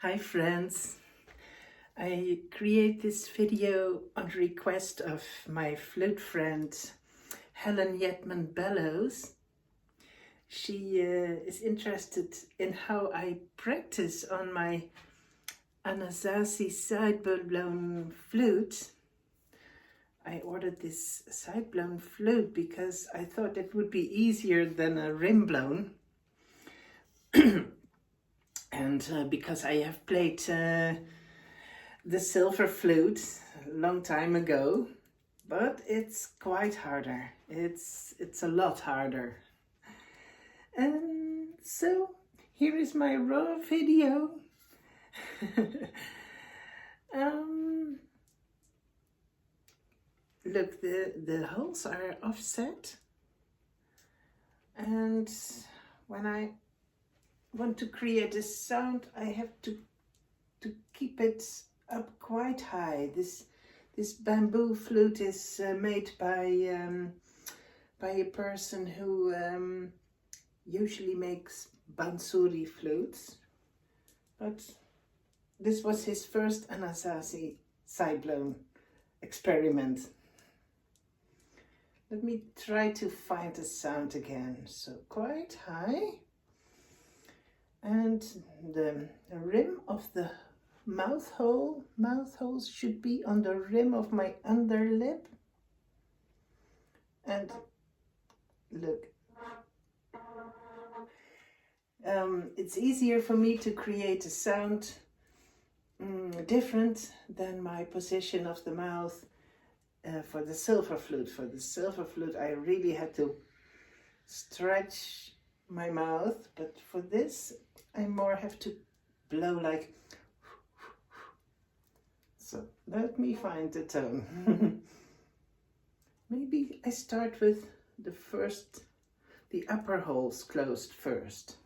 Hi friends, I create this video on request of my flute friend Helen Yetman Bellows. She is interested in how I practice on my Anasazi sideblown flute. I ordered this sideblown flute because I thought it would be easier than a rimblown. And because I have played the silver flute a long time ago, but it's quite harder. It's a lot harder. And so here is my raw video. Look, the holes are offset, and when I want to create a sound, I have to keep it up quite high. This bamboo flute is made by a person who usually makes bansuri flutes, but this was his first Anasazi sideblown experiment. Let me try to find the sound again. So quite high. And the rim of the mouth holes should be on the rim of my underlip. And look, it's easier for me to create a sound different than my position of the mouth for the silver flute. For the silver flute, I really had to stretch my mouth, but for this, I more have to blow like. So let me find the tone. Maybe I start with the upper holes closed first.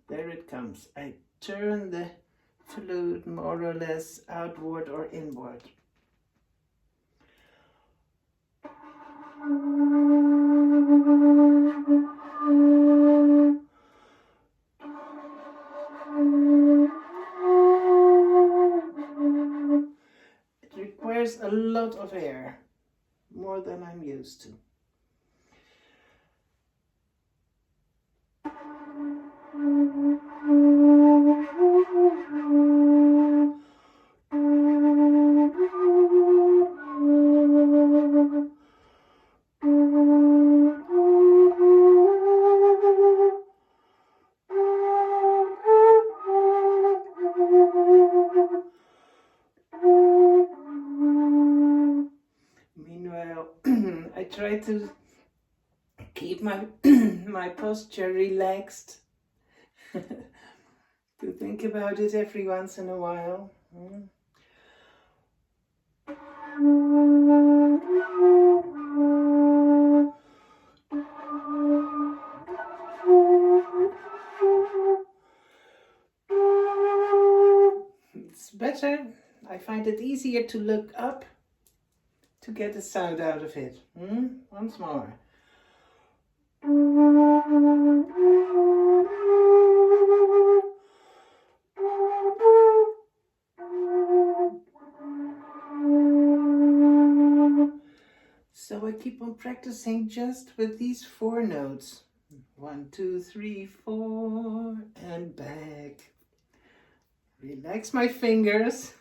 There it comes. I turn the flute more or less outward or inward. It requires a lot of air, more than I'm used to. Meanwhile, I try to keep my my posture relaxed. To think about it every once in a while. It's better. I find it easier to look up to get a sound out of it. Once more. So I keep on practicing just with these 4 notes. 1, 2, 3, 4, and back. Relax my fingers.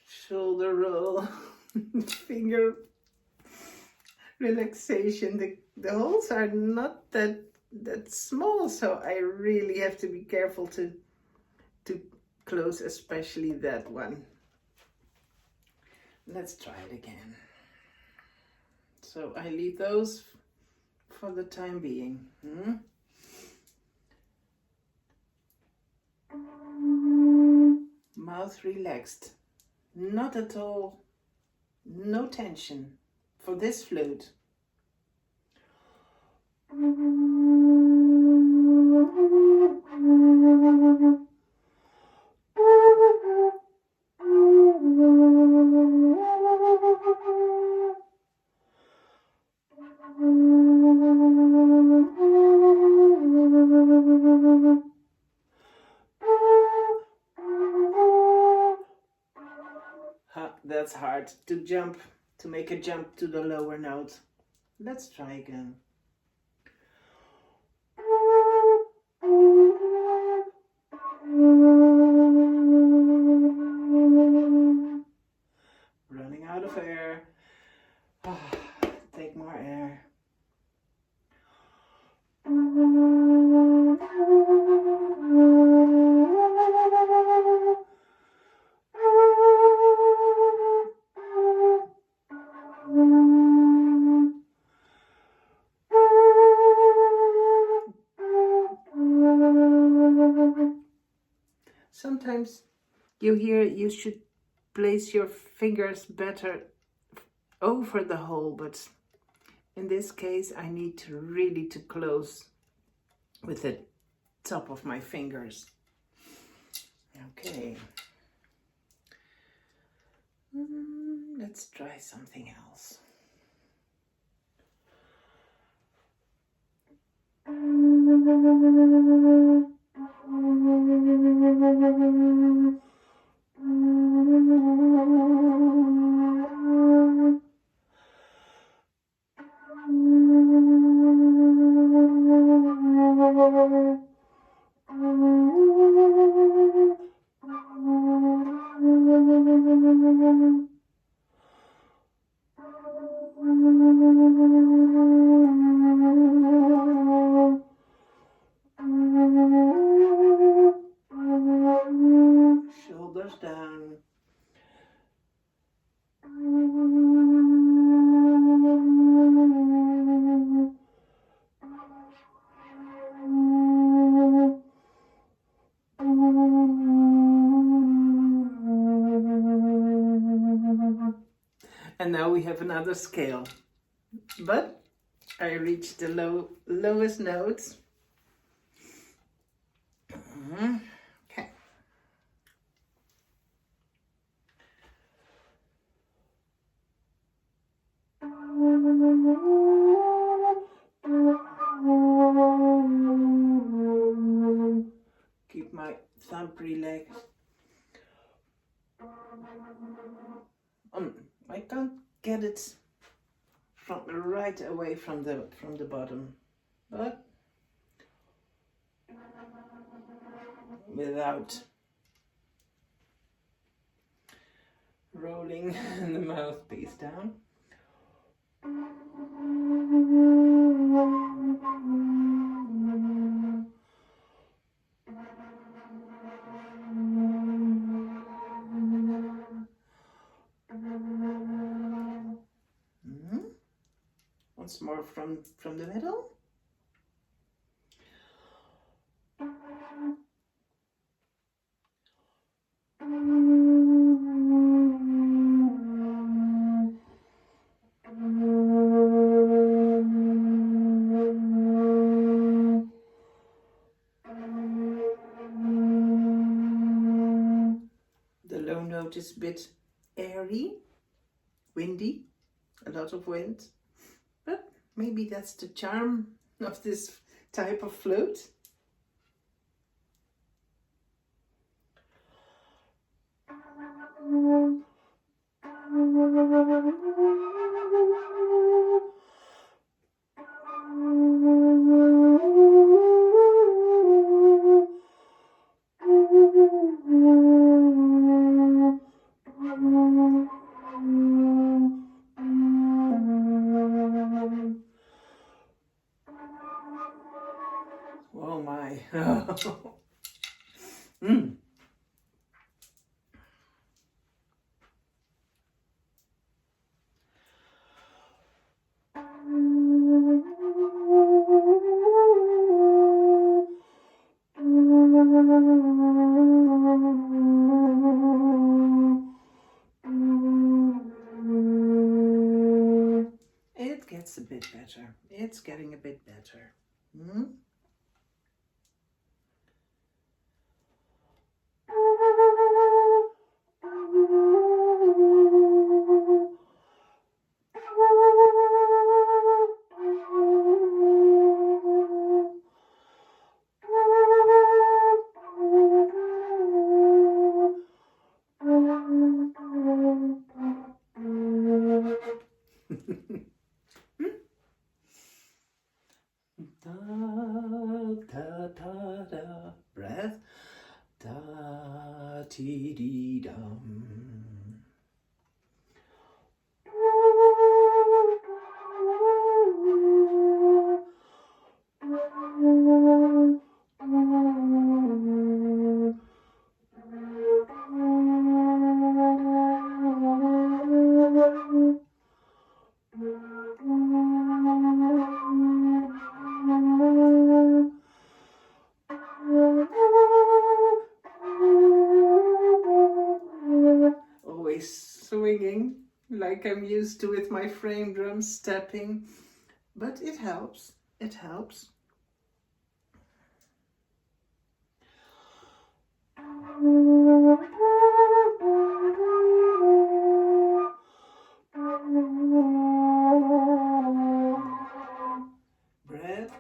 Shoulder roll, finger relaxation. The holes are not that that small, so I really have to be careful to close especially that one. Let's try it again. So I leave those for the time being. Mouth relaxed, not at all, no tension for this flute. That's hard to make a jump to the lower note. Let's try again. Running out of air. Take more air. Sometimes you hear you should place your fingers better over the hole, but in this case I need to really close with the top of my fingers. Okay. Let's try something else. Shoulders down. And now we have another scale, but I reached the lowest notes. Okay. Keep my thumb relaxed. I can't get it from right away from the bottom, but without rolling the mouthpiece down. Once more from the middle. The low note is a bit airy, windy, a lot of wind, but maybe that's the charm of this type of flute. Oh my. Mm. It gets a bit better. It's getting a bit better. Mm? Da, da, da, da. Breath. Da, ti, di, dum. Always swinging like I'm used to with my frame drum stepping, but it helps. It helps. Breath.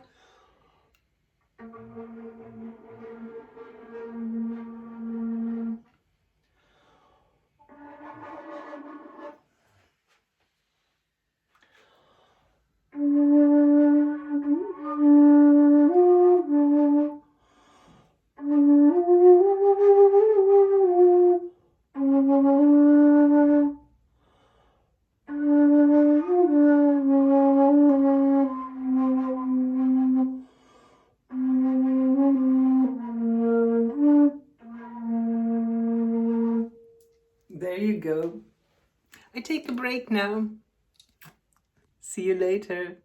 There you go. I take a break now. See you later.